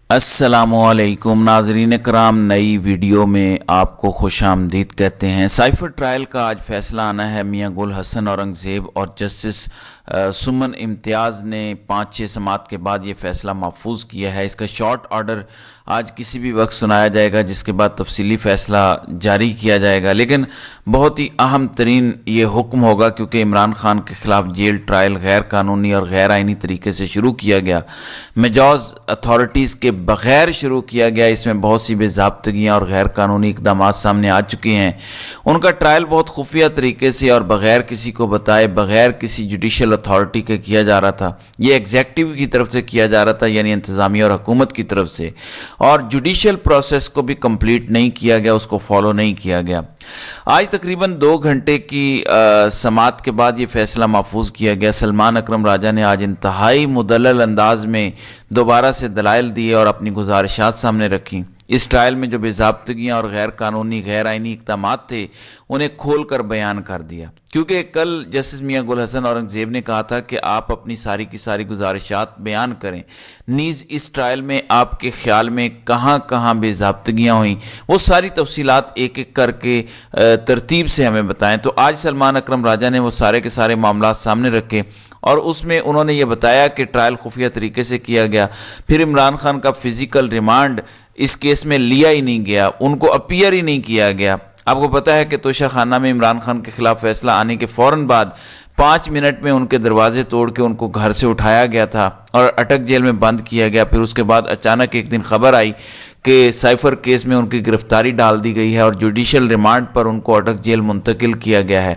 السلام علیکم ناظرین کرام، نئی ویڈیو میں آپ کو خوش آمدید کہتے ہیں۔ سائفر ٹرائل کا آج فیصلہ آنا ہے۔ میاں گل حسن اورنگزیب اور جسٹس سمن امتیاز نے 5-6 سماعت کے بعد یہ فیصلہ محفوظ کیا ہے۔ اس کا شارٹ آرڈر آج کسی بھی وقت سنایا جائے گا، جس کے بعد تفصیلی فیصلہ جاری کیا جائے گا، لیکن بہت ہی اہم ترین یہ حکم ہوگا کیونکہ عمران خان کے خلاف جیل ٹرائل غیر قانونی اور غیر آئینی طریقے سے شروع کیا گیا، مجاز اتھارٹیز کے بغیر شروع کیا گیا۔ اس میں بہت سی بے ضابطگیاں اور غیر قانونی اقدامات سامنے آ چکے ہیں۔ ان کا ٹرائل بہت خفیہ طریقے سے اور بغیر کسی کو بتائے، بغیر کسی جوڈیشل اتھارٹی کے کیا جا رہا تھا۔ یہ ایگزیکٹو کی طرف سے کیا جا رہا تھا، یعنی انتظامیہ اور حکومت کی طرف سے، اور جوڈیشل پروسیس کو بھی کمپلیٹ نہیں کیا گیا، اس کو فالو نہیں کیا گیا۔ آج تقریباً 2 گھنٹے کی سماعت کے بعد یہ فیصلہ محفوظ کیا گیا۔ سلمان اکرم راجہ نے آج انتہائی مدلل انداز میں دوبارہ سے دلائل دیے اور اپنی گزارشات سامنے رکھیں۔ اس ٹرائل میں جو بے ضابطگیاں اور غیر قانونی غیر آئینی اقدامات تھے انہیں کھول کر بیان کر دیا، کیونکہ کل جسٹس میاں گل حسن اورنگزیب نے کہا تھا کہ آپ اپنی ساری کی ساری گزارشات بیان کریں، نیز اس ٹرائل میں آپ کے خیال میں کہاں کہاں بے ضابطگیاں ہوئیں وہ ساری تفصیلات ایک ایک کر کے ترتیب سے ہمیں بتائیں۔ تو آج سلمان اکرم راجہ نے وہ سارے کے سارے معاملات سامنے رکھے اور اس میں انہوں نے یہ بتایا کہ ٹرائل خفیہ طریقے سے کیا گیا، پھر عمران خان کا فزیکل ریمانڈ اس کیس میں لیا ہی نہیں گیا، ان کو اپیئر ہی نہیں کیا گیا۔ آپ کو پتہ ہے کہ توشہ خانہ میں عمران خان کے خلاف فیصلہ آنے کے فوراً بعد 5 منٹ میں ان کے دروازے توڑ کے ان کو گھر سے اٹھایا گیا تھا اور اٹک جیل میں بند کیا گیا۔ پھر اس کے بعد اچانک ایک دن خبر آئی کہ سائفر کیس میں ان کی گرفتاری ڈال دی گئی ہے اور جوڈیشل ریمانڈ پر ان کو اٹک جیل منتقل کیا گیا ہے۔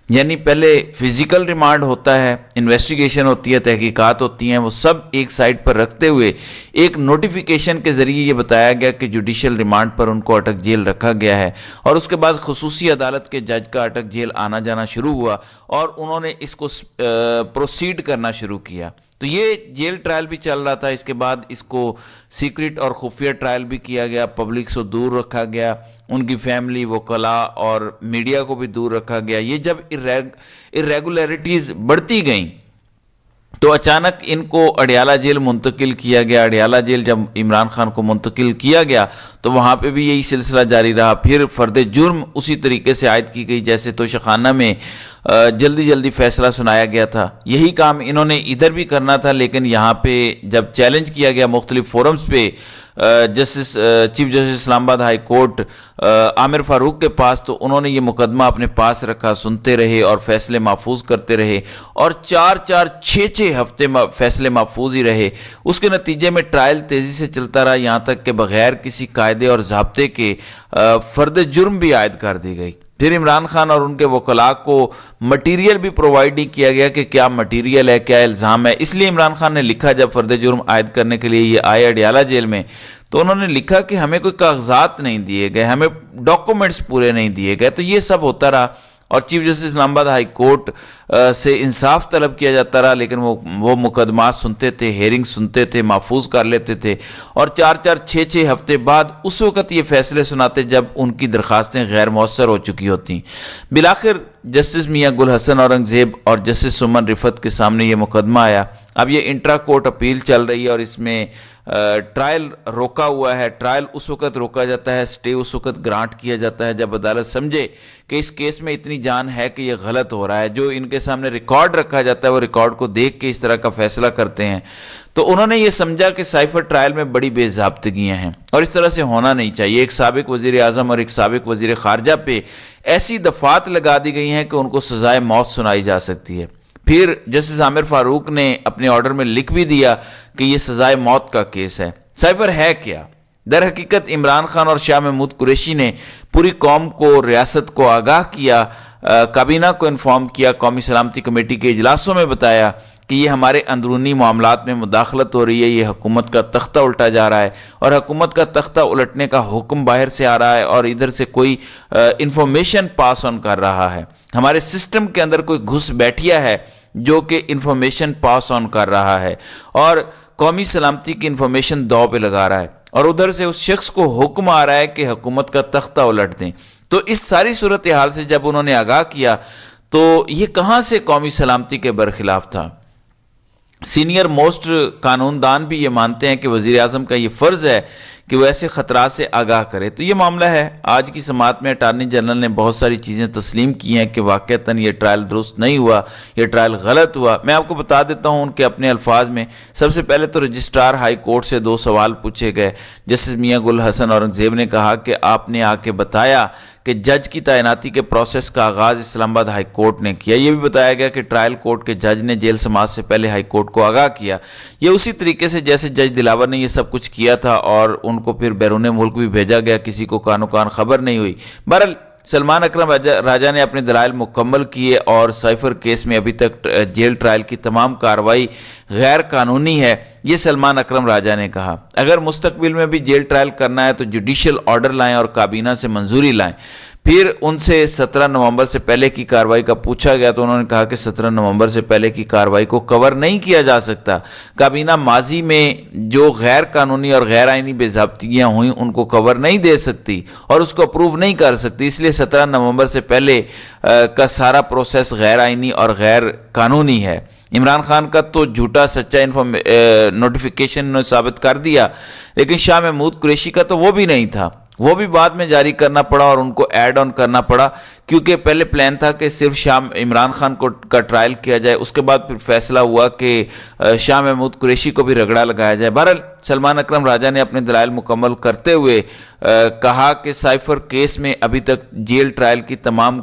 یعنی پہلے فزیکل ریمانڈ ہوتا ہے، انویسٹیگیشن ہوتی ہے، تحقیقات ہوتی ہیں، وہ سب ایک سائٹ پر رکھتے ہوئے ایک نوٹیفیکیشن کے ذریعے یہ بتایا گیا کہ جوڈیشل ریمانڈ پر ان کو اٹک جیل رکھا گیا ہے، اور اس کے بعد خصوصی عدالت کے جج کا اٹک جیل آنا جانا شروع ہوا اور انہوں نے اس کو پروسیڈ کرنا شروع کیا۔ تو یہ جیل ٹرائل بھی چل رہا تھا، اس کے بعد اس کو سیکرٹ اور خفیہ ٹرائل بھی کیا گیا، پبلک سے دور رکھا گیا، ان کی فیملی، وکلاء اور میڈیا کو بھی دور رکھا گیا۔ یہ جب irregularities بڑھتی گئیں تو اچانک ان کو اڈیالہ جیل منتقل کیا گیا۔ اڈیالہ جیل جب عمران خان کو منتقل کیا گیا تو وہاں پہ بھی یہی سلسلہ جاری رہا۔ پھر فرد جرم اسی طریقے سے عائد کی گئی جیسے توشہ خانہ میں جلدی جلدی فیصلہ سنایا گیا تھا۔ یہی کام انہوں نے ادھر بھی کرنا تھا، لیکن یہاں پہ جب چیلنج کیا گیا مختلف فورمز پہ چیف جسٹس اسلام آباد ہائی کورٹ عامر فاروق کے پاس، تو انہوں نے یہ مقدمہ اپنے پاس رکھا، سنتے رہے اور فیصلے محفوظ کرتے رہے، اور 4-6 ہفتے فیصلے محفوظ ہی رہے۔ اس کے نتیجے میں ٹرائل تیزی سے چلتا رہا، یہاں تک کہ بغیر کسی قاعدے اور ضابطے کے فرد جرم بھی عائد کر دی گئی۔ پھر عمران خان اور ان کے وکلاء کو مٹیریل بھی پرووائڈ نہیں کیا گیا کہ کیا مٹیریل ہے، کیا الزام ہے۔ اس لیے عمران خان نے لکھا، جب فرد جرم عائد کرنے کے لیے یہ آئے اڈیالہ جیل میں، تو انہوں نے لکھا کہ ہمیں کوئی کاغذات نہیں دیے گئے، ہمیں ڈاکومنٹس پورے نہیں دیے گئے۔ تو یہ سب ہوتا رہا اور چیف جسٹس اسلام آباد ہائی کورٹ سے انصاف طلب کیا جاتا رہا، لیکن وہ مقدمات سنتے تھے، ہیئرنگ سنتے تھے، محفوظ کر لیتے تھے، اور 4-6 ہفتے بعد اس وقت یہ فیصلے سناتے جب ان کی درخواستیں غیر مؤثر ہو چکی ہوتی۔ بالآخر جسٹس میاں گل حسن اورنگزیب اور جسٹس سمن رفت کے سامنے یہ مقدمہ آیا۔ اب یہ انٹرا کورٹ اپیل چل رہی ہے اور اس میں ٹرائل روکا ہوا ہے۔ ٹرائل اس وقت روکا جاتا ہے، سٹے اس وقت گرانٹ کیا جاتا ہے جب عدالت سمجھے کہ اس کیس میں اتنی جان ہے کہ یہ غلط ہو رہا ہے۔ جو ان کے سامنے ریکارڈ رکھا جاتا ہے وہ ریکارڈ کو دیکھ کے اس طرح کا فیصلہ کرتے ہیں۔ تو انہوں نے یہ سمجھا کہ سائفر ٹرائل میں بڑی بے ضابطگیاں ہیں اور اس طرح سے ہونا نہیں چاہیے۔ ایک سابق وزیر اعظم اور ایک سابق وزیر خارجہ پہ ایسی دفعات لگا دی گئی ہیں کہ ان کو سزائے موت سنائی جا سکتی ہے۔ پھر جسٹس عامر فاروق نے اپنے آرڈر میں لکھ بھی دیا کہ یہ سزائے موت کا کیس ہے۔ سائفر ہے کیا؟ در حقیقت عمران خان اور شاہ محمود قریشی نے پوری قوم کو، ریاست کو آگاہ کیا، کابینہ کو انفارم کیا، قومی سلامتی کمیٹی کے اجلاسوں میں بتایا کہ یہ ہمارے اندرونی معاملات میں مداخلت ہو رہی ہے، یہ حکومت کا تختہ الٹا جا رہا ہے، اور حکومت کا تختہ الٹنے کا حکم باہر سے آ رہا ہے اور ادھر سے کوئی انفارمیشن پاس آن کر رہا ہے۔ ہمارے سسٹم کے اندر کوئی گھس بیٹھیا ہے جو کہ انفارمیشن پاس آن کر رہا ہے اور قومی سلامتی کی انفارمیشن داؤ پہ لگا رہا ہے، اور ادھر سے اس شخص کو حکم آ رہا ہے کہ حکومت کا تختہ الٹ دیں۔ تو اس ساری صورتحال سے جب انہوں نے آگاہ کیا تو یہ کہاں سے قومی سلامتی کے برخلاف تھا؟ سینئر موسٹ قانون دان بھی یہ مانتے ہیں کہ وزیر اعظم کا یہ فرض ہے کہ وہ ایسے خطرات سے آگاہ کرے۔ تو یہ معاملہ ہے۔ آج کی سماعت میں اٹارنی جنرل نے بہت ساری چیزیں تسلیم کی ہیں کہ واقعتاً یہ ٹرائل درست نہیں ہوا، یہ ٹرائل غلط ہوا۔ میں آپ کو بتا دیتا ہوں ان کے اپنے الفاظ میں۔ سب سے پہلے تو رجسٹرار ہائی کورٹ سے 2 سوال پوچھے گئے۔ جسٹس میاں گل حسن اورنگزیب نے کہا کہ آپ نے آ کے بتایا کہ جج کی تعیناتی کے پروسیس کا آغاز اسلام آباد ہائی کورٹ نے کیا۔ یہ بھی بتایا گیا کہ ٹرائل کورٹ کے جج نے جیل سماعت سے پہلے ہائی کورٹ کو آگاہ کیا۔ یہ اسی طریقے سے جیسے جج دلاور نے یہ سب کچھ کیا تھا اور ان کو پھر بیرون ملک بھی بھیجا گیا، کسی کو کانو کان خبر نہیں ہوئی۔ بہرحال سلمان اکرم راجہ نے اپنے دلائل مکمل کیے اور سائفر کیس میں ابھی تک جیل ٹرائل کی تمام کارروائی غیر قانونی ہے، یہ سلمان اکرم راجہ نے کہا۔ اگر مستقبل میں بھی جیل ٹرائل کرنا ہے تو جوڈیشل آرڈر لائیں اور کابینہ سے منظوری لائیں۔ پھر ان سے 17 نومبر سے پہلے کی کارروائی کا پوچھا گیا تو انہوں نے کہا کہ 17 نومبر سے پہلے کی کارروائی کو کور نہیں کیا جا سکتا۔ کابینہ ماضی میں جو غیر قانونی اور غیر آئینی بے ضابطگیاں ہوئیں ان کو کور نہیں دے سکتی اور اس کو اپروو نہیں کر سکتی، اس لیے 17 نومبر سے پہلے کا سارا پروسیس غیر آئینی اور غیر قانونی ہے۔ عمران خان کا تو جھوٹا سچا نوٹیفیکیشن نے ثابت کر دیا، لیکن شاہ محمود قریشی کا تو وہ بھی نہیں تھا، وہ بھی بعد میں جاری کرنا پڑا اور ان کو ایڈ آن کرنا پڑا، کیونکہ پہلے پلان تھا کہ صرف عمران خان کا ٹرائل کیا جائے، اس کے بعد پھر فیصلہ ہوا کہ شاہ محمود قریشی کو بھی رگڑا لگایا جائے۔ بہرحال سلمان اکرم راجہ نے اپنے دلائل مکمل کرتے ہوئے کہا کہ سائفر کیس میں ابھی تک جیل ٹرائل کی تمام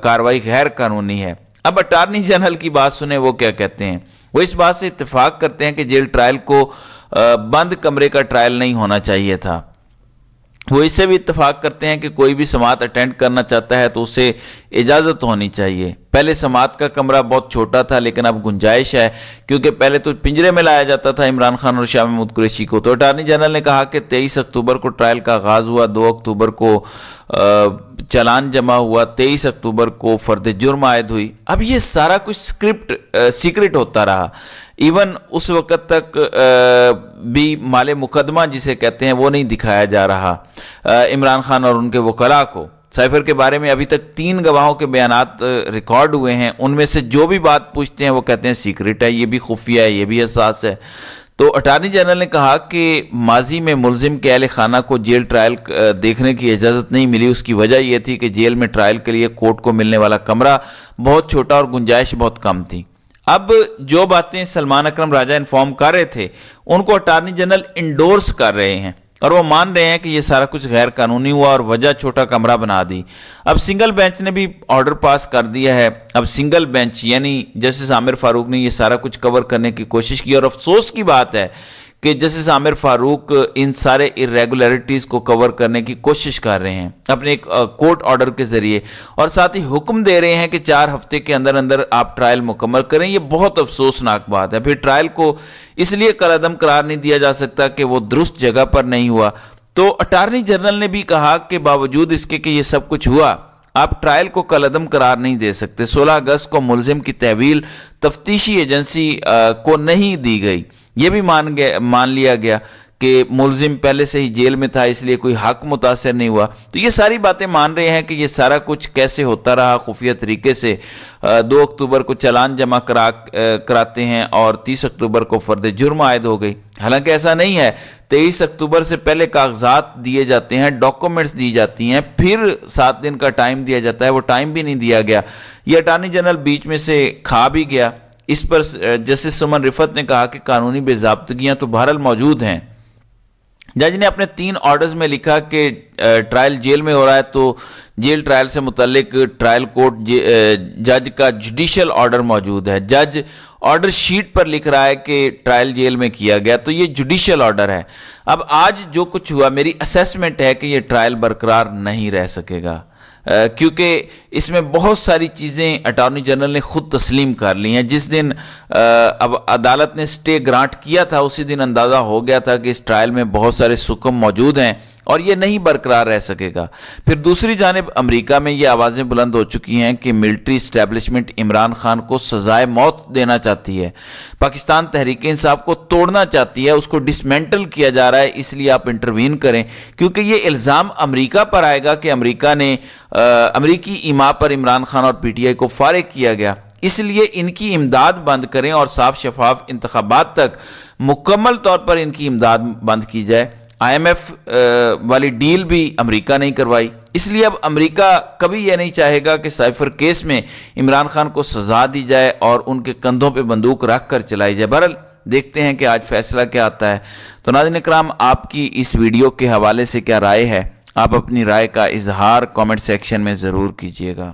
کارروائی غیر قانونی ہے۔ اب اٹارنی جنرل کی بات سنیں، وہ کیا کہتے ہیں۔ وہ اس بات سے اتفاق کرتے ہیں کہ جیل ٹرائل کو بند کمرے کا ٹرائل نہیں ہونا چاہیے تھا۔ وہ اس سے بھی اتفاق کرتے ہیں کہ کوئی بھی سماعت اٹینڈ کرنا چاہتا ہے تو اسے اجازت ہونی چاہیے۔ پہلے سماعت کا کمرہ بہت چھوٹا تھا، لیکن اب گنجائش ہے، کیونکہ پہلے تو پنجرے میں لایا جاتا تھا عمران خان اور شاہ محمود قریشی کو۔ تو اٹارنی جنرل نے کہا کہ 23 اکتوبر کو ٹرائل کا آغاز ہوا، 2 اکتوبر کو چالان جمع ہوا، 23 اکتوبر کو فرد جرم عائد ہوئی۔ اب یہ سارا کچھ سیکرٹ ہوتا رہا، ایون اس وقت تک بھی مال مقدمہ جسے کہتے ہیں وہ نہیں دکھایا جا رہا عمران خان اور ان کے وکلاء کو۔ سائفر کے بارے میں ابھی تک 3 گواہوں کے بیانات ریکارڈ ہوئے ہیں، ان میں سے جو بھی بات پوچھتے ہیں وہ کہتے ہیں سیکرٹ ہے، یہ بھی خفیہ ہے، یہ بھی حساس ہے۔ تو اٹارنی جنرل نے کہا کہ ماضی میں ملزم کے اہل خانہ کو جیل ٹرائل دیکھنے کی اجازت نہیں ملی، اس کی وجہ یہ تھی کہ جیل میں ٹرائل کے لیے کورٹ کو ملنے والا کمرہ بہت چھوٹا اور گنجائش بہت کم تھی۔ اب جو باتیں سلمان اکرم راجہ انفارم کر رہے تھے ان کو اٹارنی جنرل انڈورس کر رہے ہیں اور وہ مان رہے ہیں کہ یہ سارا کچھ غیر قانونی ہوا اور وجہ چھوٹا کمرہ بنا دی۔ اب سنگل بینچ نے بھی آرڈر پاس کر دیا ہے۔ اب سنگل بینچ یعنی جسٹس عامر فاروق نے یہ سارا کچھ کور کرنے کی کوشش کی، اور افسوس کی بات ہے کہ جسٹس عامر فاروق ان سارے irregularities کو کور کرنے کی کوشش کر رہے ہیں اپنے ایک کورٹ آرڈر کے ذریعے، اور ساتھ ہی حکم دے رہے ہیں کہ 4 ہفتے کے اندر اندر آپ ٹرائل مکمل کریں۔ یہ بہت افسوسناک بات ہے۔ پھر ٹرائل کو اس لیے کالعدم قرار نہیں دیا جا سکتا کہ وہ درست جگہ پر نہیں ہوا۔ تو اٹارنی جنرل نے بھی کہا کہ باوجود اس کے کہ یہ سب کچھ ہوا، آپ ٹرائل کو کالعدم قرار نہیں دے سکتے۔ 16 اگست کو ملزم کی تحویل تفتیشی ایجنسی کو نہیں دی گئی، یہ بھی مان لیا گیا کہ ملزم پہلے سے ہی جیل میں تھا، اس لیے کوئی حق متاثر نہیں ہوا۔ تو یہ ساری باتیں مان رہے ہیں کہ یہ سارا کچھ کیسے ہوتا رہا خفیہ طریقے سے۔ 2 اکتوبر کو چالان جمع کراتے ہیں اور 30 اکتوبر کو فرد جرم عائد ہو گئی، حالانکہ ایسا نہیں ہے۔ 23 اکتوبر سے پہلے کاغذات دیے جاتے ہیں، ڈاکومنٹس دی جاتی ہیں، پھر 7 دن کا ٹائم دیا جاتا ہے، وہ ٹائم بھی نہیں دیا گیا۔ یہ اٹارنی جنرل بیچ میں سے کھا بھی گیا۔ اس پر جسٹس سمن رفت نے کہا کہ قانونی بے ضابطگیاں تو بہرحال موجود ہیں۔ جج نے اپنے 3 آرڈرز میں لکھا کہ ٹرائل جیل میں ہو رہا ہے تو جیل ٹرائل سے متعلق ٹرائل کورٹ جج کا جوڈیشل آرڈر موجود ہے۔ جج آرڈر شیٹ پر لکھ رہا ہے کہ ٹرائل جیل میں کیا گیا، تو یہ جوڈیشل آرڈر ہے۔ اب آج جو کچھ ہوا، میری اسیسمنٹ ہے کہ یہ ٹرائل برقرار نہیں رہ سکے گا، کیونکہ اس میں بہت ساری چیزیں اٹارنی جنرل نے خود تسلیم کر لی ہیں۔ جس دن اب عدالت نے سٹے گرانٹ کیا تھا اسی دن اندازہ ہو گیا تھا کہ اس ٹرائل میں بہت سارے سکم موجود ہیں اور یہ نہیں برقرار رہ سکے گا۔ پھر دوسری جانب امریکہ میں یہ آوازیں بلند ہو چکی ہیں کہ ملٹری اسٹیبلشمنٹ عمران خان کو سزائے موت دینا چاہتی ہے، پاکستان تحریک انصاف کو توڑنا چاہتی ہے، اس کو ڈسمینٹل کیا جا رہا ہے، اس لیے آپ انٹروین کریں، کیونکہ یہ الزام امریکہ پر آئے گا کہ امریکہ نے امریکی ایما پر عمران خان اور پی ٹی آئی کو فارغ کیا گیا۔ اس لیے ان کی امداد بند کریں اور صاف شفاف انتخابات تک مکمل طور پر ان کی امداد بند کی جائے۔ IMF والی ڈیل بھی امریکہ نہیں کروائی، اس لیے اب امریکہ کبھی یہ نہیں چاہے گا کہ سائفر کیس میں عمران خان کو سزا دی جائے اور ان کے کندھوں پہ بندوق رکھ کر چلائی جائے۔ بہرحال دیکھتے ہیں کہ آج فیصلہ کیا آتا ہے۔ تو ناظرین اکرام، آپ کی اس ویڈیو کے حوالے سے کیا رائے ہے؟ آپ اپنی رائے کا اظہار کامنٹ سیکشن میں ضرور کیجیے گا۔